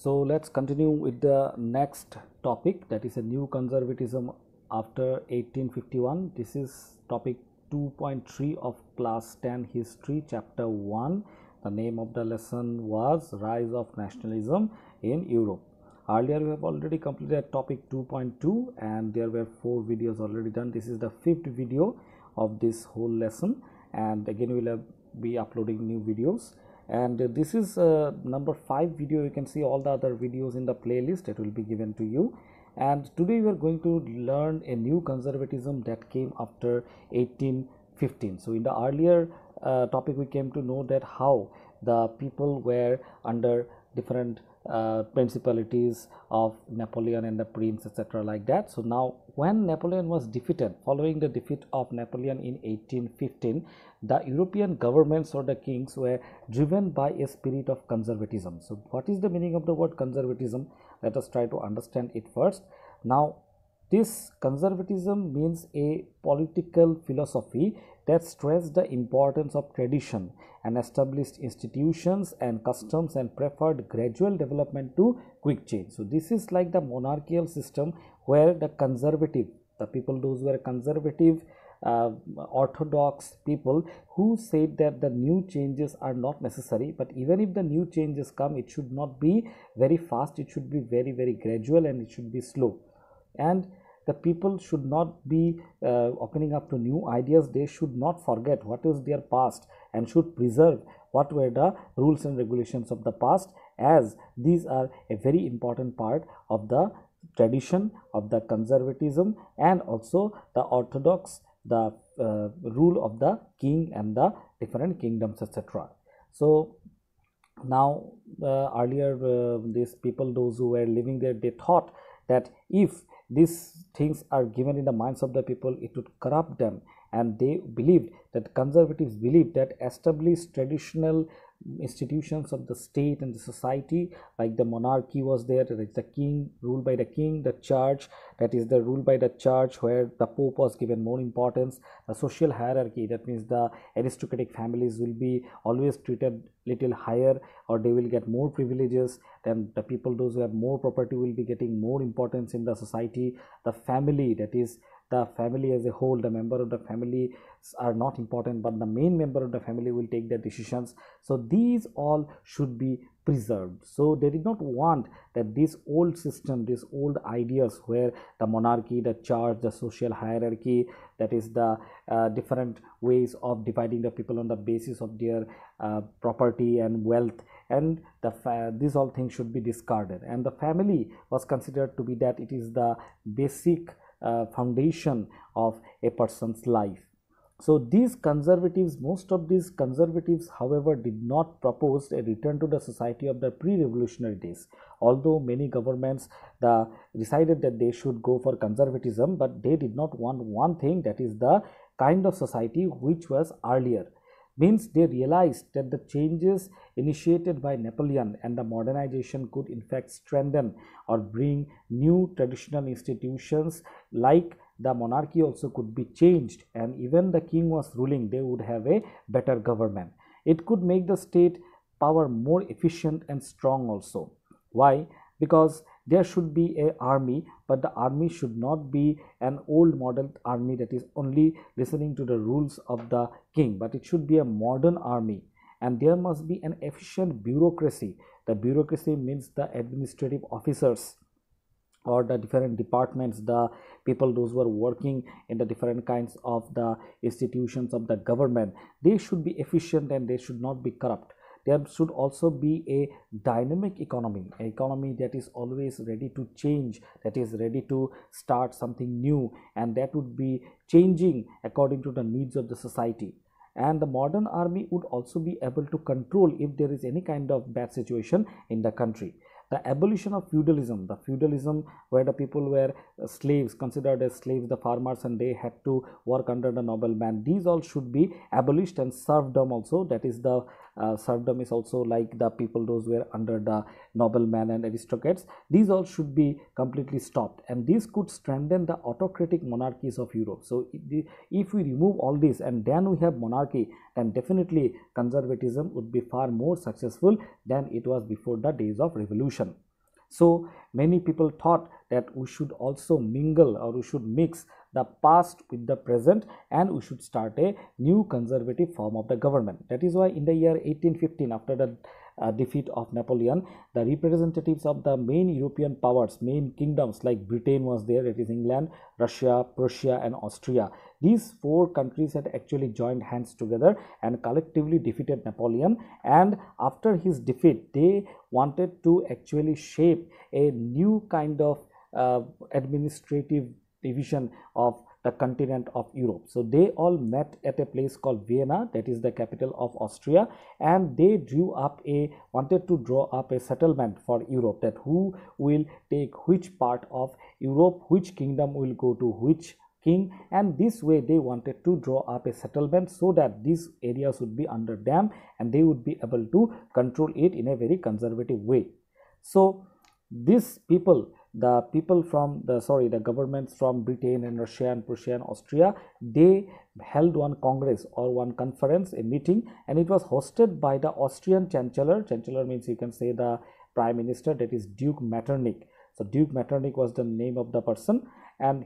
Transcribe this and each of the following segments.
So let's continue with the next topic, that is a new conservatism after 1851. This is topic 2.3 of class 10 history chapter 1. The name of the lesson was Rise of Nationalism in Europe. Earlier we have already completed topic 2.2 and there were 4 videos already done. This is the 5th video of this whole lesson, and again we will be uploading new videos. And this is number 5 video. You can see all the other videos in the playlist that will be given to you. And today we are going to learn a new conservatism that came after 1815. So in the earlier topic we came to know that how the people were under different principalities of Napoleon and the prince, etc., like that. So now when Napoleon was defeated, following the defeat of Napoleon in 1815, the European governments or the kings were driven by a spirit of conservatism. So what is the meaning of the word conservatism? Let us try to understand it first. Now this conservatism means a political philosophy that stressed the importance of tradition and established institutions and customs and preferred gradual development to quick change. So this is like the monarchical system where the conservative, the people those were conservative orthodox people who said that the new changes are not necessary, but even if the new changes come, it should not be very fast, it should be very gradual, and it should be slow. And the people should not be opening up to new ideas. They should not forget what is their past and should preserve what were the rules and regulations of the past, as these are a very important part of the tradition of the conservatism and also the orthodox, the rule of the king and the different kingdoms, etc. So now earlier these people, those who were living there, they thought that if these things are given in the minds of the people, it would corrupt them, and they believed that conservatives believed that established traditional institutions of the state and the society, like the monarchy was there, that is the king, ruled by the king, the church, that is the rule by the church where the pope was given more importance, the social hierarchy, that means the aristocratic families will be always treated little higher, or they will get more privileges than the people those who have more property will be getting more importance in the society. The family, that is the family as a whole, the member of the family are not important, but the main member of the family will take the decisions. So these all should be preserved. So they did not want that this old system, these old ideas where the monarchy, the church, the social hierarchy, that is the different ways of dividing the people on the basis of their property and wealth, and these all things should be discarded. And the family was considered to be that it is the basic foundation of a person's life. So these conservatives, most of these conservatives, however, did not propose a return to the society of the pre-revolutionary days. Although many governments decided that they should go for conservatism, but they did not want one thing, that is the kind of society which was earlier. Means they realized that the changes initiated by Napoleon and the modernization could in fact strengthen or bring new traditional institutions, like the monarchy also could be changed, and even the king was ruling, they would have a better government. It could make the state power more efficient and strong also. Why? Because there should be an army, but the army should not be an old model army that is only listening to the rules of the king, but it should be a modern army. And there must be an efficient bureaucracy. The bureaucracy means the administrative officers or the different departments, the people those who are working in the different kinds of the institutions of the government, they should be efficient and they should not be corrupt. There should also be a dynamic economy, an economy that is always ready to change, that is ready to start something new, and that would be changing according to the needs of the society. And the modern army would also be able to control if there is any kind of bad situation in the country. The abolition of feudalism, the feudalism where the people were slaves, considered as slaves, the farmers, and they had to work under the nobleman, these all should be abolished. And serfdom also, that is the serfdom is also like the people those were under the nobleman and aristocrats, these all should be completely stopped, and this could strengthen the autocratic monarchies of Europe. So if we remove all this and then we have monarchy, then definitely conservatism would be far more successful than it was before the days of revolution. So many people thought that we should also mingle, or we should mix the past with the present, and we should start a new conservative form of the government. That is why in the year 1815, after the defeat of Napoleon, the representatives of the main European powers, main kingdoms like Britain was there, that is England, Russia, Prussia and Austria. These four countries had actually joined hands together and collectively defeated Napoleon, and after his defeat they wanted to actually shape a new kind of administrative division of the continent of Europe. So they all met at a place called Vienna, that is the capital of Austria, and they wanted to draw up a settlement for Europe, that who will take which part of Europe, which kingdom will go to which king, and this way they wanted to draw up a settlement so that these areas would be under them and they would be able to control it in a very conservative way. So these people, the governments from Britain and Russia and Prussia and Austria, they held one congress or one conference, a meeting, and it was hosted by the Austrian chancellor. Chancellor means you can say the prime minister, that is Duke Metternich. So Duke Metternich was the name of the person, and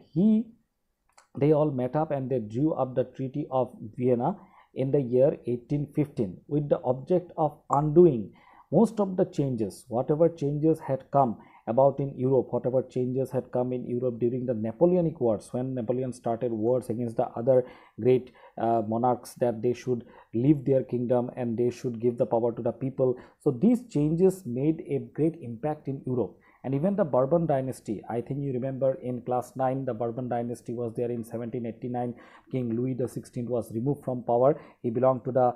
they all met up and they drew up the Treaty of Vienna in the year 1815 with the object of undoing most of the changes, whatever changes had come about in Europe, whatever changes had come in Europe during the Napoleonic Wars, when Napoleon started wars against the other great monarchs, that they should leave their kingdom and they should give the power to the people. So these changes made a great impact in Europe. And even the Bourbon dynasty, I think you remember in class 9, the Bourbon dynasty was there in 1789. King Louis XVI was removed from power. He belonged to the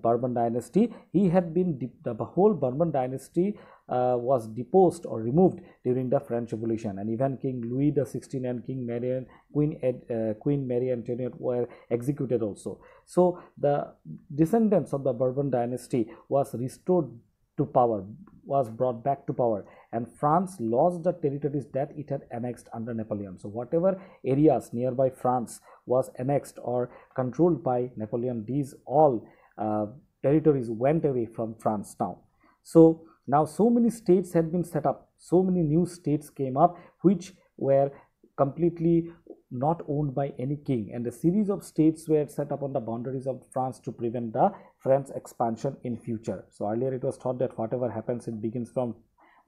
Bourbon dynasty. He had been, the whole Bourbon dynasty was deposed or removed during the French Revolution, and even King Louis XVI and Queen Marie Antoinette were executed also. So the descendants of the Bourbon dynasty was restored to power, was brought back to power, and France lost the territories that it had annexed under Napoleon. So whatever areas nearby France was annexed or controlled by Napoleon, these all territories went away from France now. So now so many states had been set up, so many new states came up which were completely not owned by any king, and a series of states were set up on the boundaries of France to prevent the French expansion in future. So earlier it was thought that whatever happens, it begins from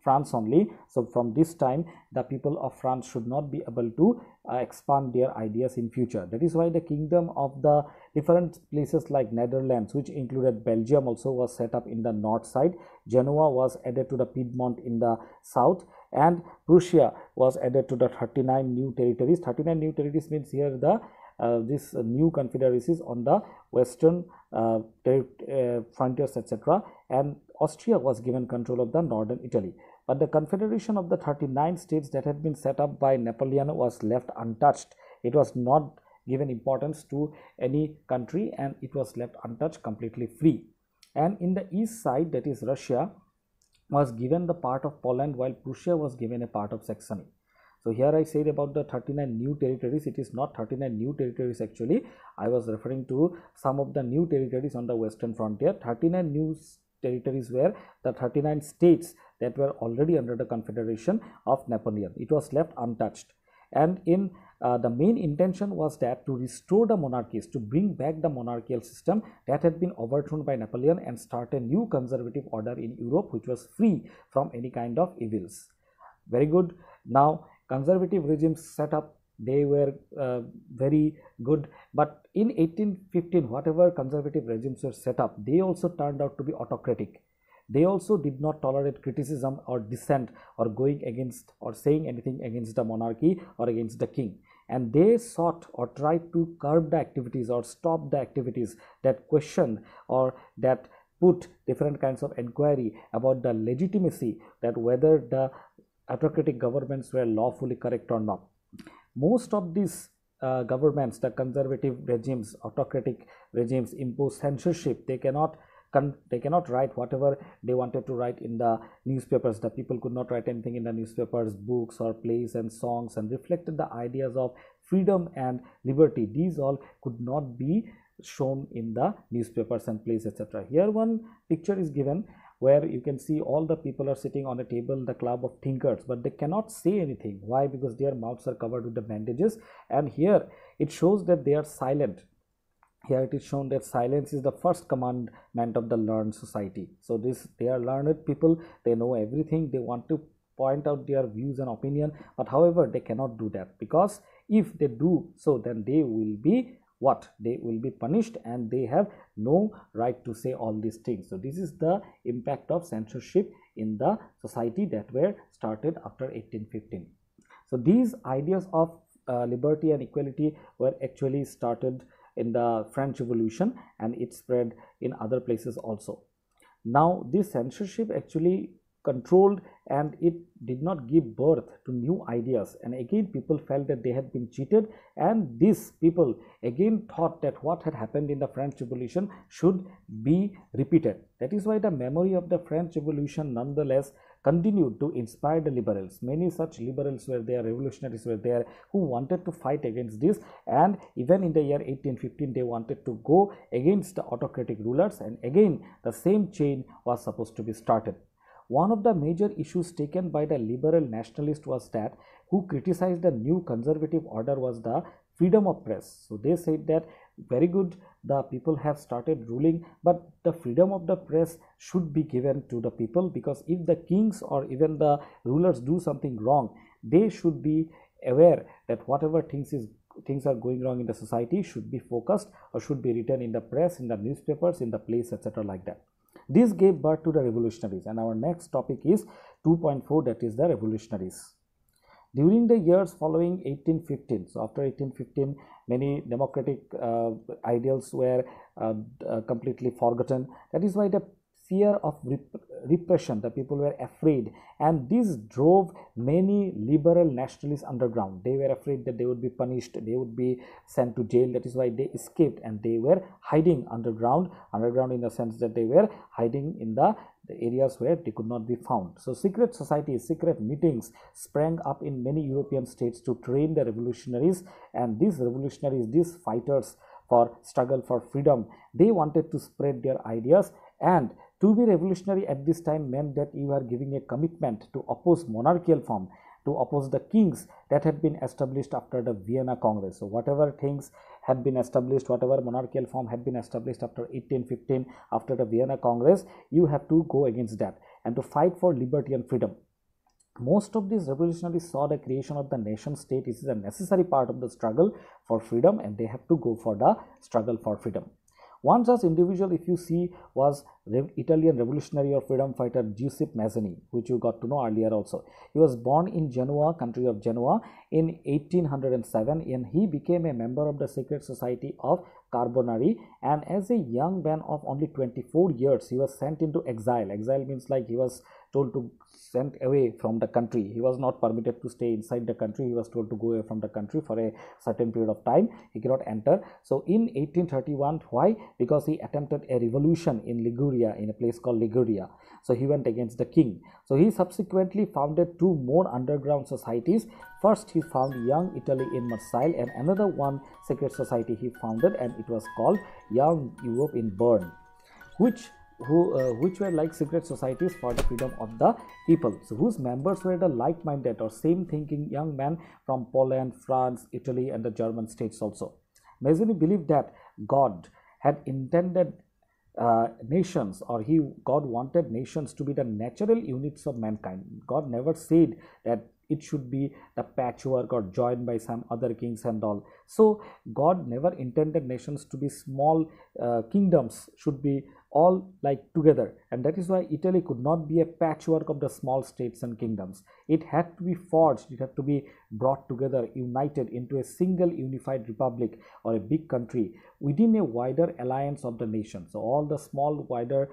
France only. So from this time the people of France should not be able to expand their ideas in future. That is why the kingdom of the different places like Netherlands, which included Belgium, also was set up in the north side. Genoa was added to the Piedmont in the south, and Prussia was added to the 39 new territories. 39 new territories means here the this new confederacies on the western frontiers, etc., and Austria was given control of the northern Italy. But the confederation of the 39 states that had been set up by Napoleon was left untouched. It was not given importance to any country, and it was left untouched, completely free. And in the east side, that is Russia, was given the part of Poland, while Prussia was given a part of Saxony. So here I said about the 39 new territories. It is not 39 new territories actually. I was referring to some of the new territories on the western frontier. 39 new territories were the 39 states that were already under the confederation of Napoleon. It was left untouched. And in the main intention was that to restore the monarchies, to bring back the monarchical system that had been overthrown by Napoleon, and start a new conservative order in Europe which was free from any kind of evils. Very good. Now conservative regimes set up, they were very good, but in 1815 whatever conservative regimes were set up, they also turned out to be autocratic. They also did not tolerate criticism or dissent or going against or saying anything against the monarchy or against the king, and they sought or tried to curb the activities or stop the activities that questioned or that put different kinds of inquiry about the legitimacy, that whether the autocratic governments were lawfully correct or not. Most of these governments, the conservative regimes, autocratic regimes, impose censorship. They cannot write whatever they wanted to write in the newspapers. The people could not write anything in the newspapers, books or plays and songs, and reflected the ideas of freedom and liberty. These all could not be shown in the newspapers and plays, etc. Here one picture is given where you can see all the people are sitting on a table, the club of thinkers, but they cannot say anything. Why? Because their mouths are covered with the bandages. And here it shows that they are silent. Here it is shown that silence is the first commandment of the learned society. So they are learned people, they know everything, they want to point out their views and opinion, but however they cannot do that, because if they do so, then they will be what? They will be punished, and they have no right to say all these things. So this is the impact of censorship in the society that were started after 1815. So these ideas of liberty and equality were actually started in the French Revolution, and it spread in other places also. Now this censorship actually controlled, and it did not give birth to new ideas, and again people felt that they had been cheated, and these people again thought that what had happened in the French Revolution should be repeated. That is why the memory of the French Revolution nonetheless continued to inspire the liberals. Many such liberals were there, revolutionaries were there, who wanted to fight against this, and even in the year 1815 they wanted to go against the autocratic rulers, and again the same chain was supposed to be started. One of the major issues taken by the liberal nationalists was that, who criticized the new conservative order, was the freedom of press. So they said that very good, the people have started ruling, but the freedom of the press should be given to the people, because if the kings or even the rulers do something wrong, they should be aware that whatever things are going wrong in the society should be focused or should be written in the press, in the newspapers, in the plays, etc. like that. This gave birth to the revolutionaries, and our next topic is 2.4, that is the revolutionaries. During the years following 1815, so after 1815, many democratic ideals were completely forgotten. That is why the fear of repression, the people were afraid, and this drove many liberal nationalists underground. They were afraid that they would be punished, they would be sent to jail. That is why they escaped, and they were hiding underground in the sense that they were hiding in the areas where they could not be found. So secret societies, secret meetings sprang up in many European states to train the revolutionaries, and these revolutionaries, these fighters for struggle for freedom, they wanted to spread their ideas. And to be revolutionary at this time meant that you are giving a commitment to oppose monarchical form, to oppose the kings that had been established after the Vienna Congress. So whatever things had been established, whatever monarchical form had been established after 1815, after the Vienna Congress, you have to go against that and to fight for liberty and freedom. Most of these revolutionaries saw the creation of the nation state is a necessary part of the struggle for freedom, and they have to go for the struggle for freedom. One such individual, if you see, was Italian revolutionary or freedom fighter Giuseppe Mazzini, which you got to know earlier also. He was born in Genoa, country of Genoa, in 1807, and he became a member of the secret society of Carbonari, and as a young man of only 24 years, he was sent into exile. Exile means like he was told to sent away from the country. He was not permitted to stay inside the country. He was told to go away from the country for a certain period of time. He cannot enter. So in 1831, why? Because he attempted a revolution in Liguria, in a place called Liguria. So he went against the king. So he subsequently founded two more underground societies. First, he found Young Italy in Marseille, and another one secret society he founded, and it was called Young Europe in Bern, which were like secret societies for the freedom of the people, so whose members were the like-minded or same-thinking young men from Poland, France, Italy, and the German states also. Mazzini believed that God had intended nations, or God wanted nations to be the natural units of mankind. God never said that it should be the patchwork or joined by some other kings and all. So God never intended nations to be small kingdoms, should be all like together, and that is why Italy could not be a patchwork of the small states and kingdoms. It had to be forged, it had to be brought together, united into a single unified republic or a big country within a wider alliance of the nations. So all the small wider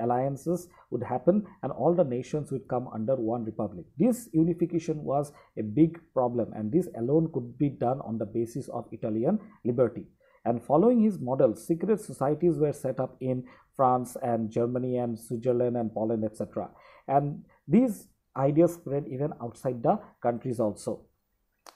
alliances would happen, and all the nations would come under one republic. This unification was a big problem, and this alone could be done on the basis of Italian liberty. And following his model, secret societies were set up in France and Germany and Switzerland and Poland, etc. And these ideas spread even outside the countries also.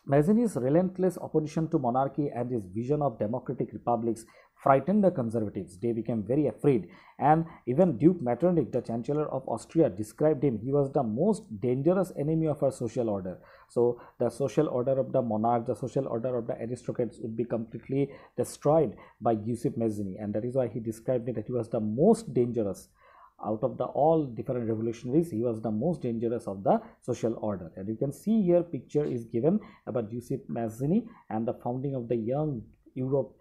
Mazzini's relentless opposition to monarchy and his vision of democratic republics frightened the conservatives. They became very afraid, and even Duke Metternich, the Chancellor of Austria, described him. He was the most dangerous enemy of our social order. So the social order of the monarch, the social order of the aristocrats would be completely destroyed by Giuseppe Mazzini, and that is why he described it that he was the most dangerous. Out of the all different revolutionaries, he was the most dangerous of the social order. And you can see here picture is given about Giuseppe Mazzini and the founding of the young Europe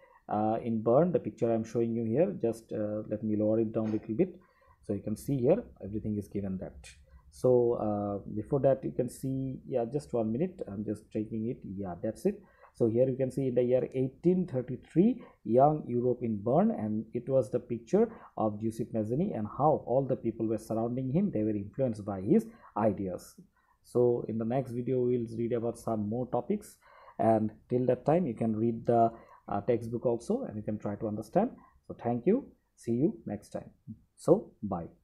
in Bern. The picture I am showing you here, just let me lower it down a little bit, so you can see here everything is given that. So before that you can see, yeah, just 1 minute, I'm just checking it. Yeah, that's it. So here you can see in the year 1833, young Europe in Bern, and it was the picture of Giuseppe Mazzini and how all the people were surrounding him. They were influenced by his ideas. So in the next video we will read about some more topics, and till that time you can read the textbook also, and you can try to understand. So thank you, see you next time. So bye.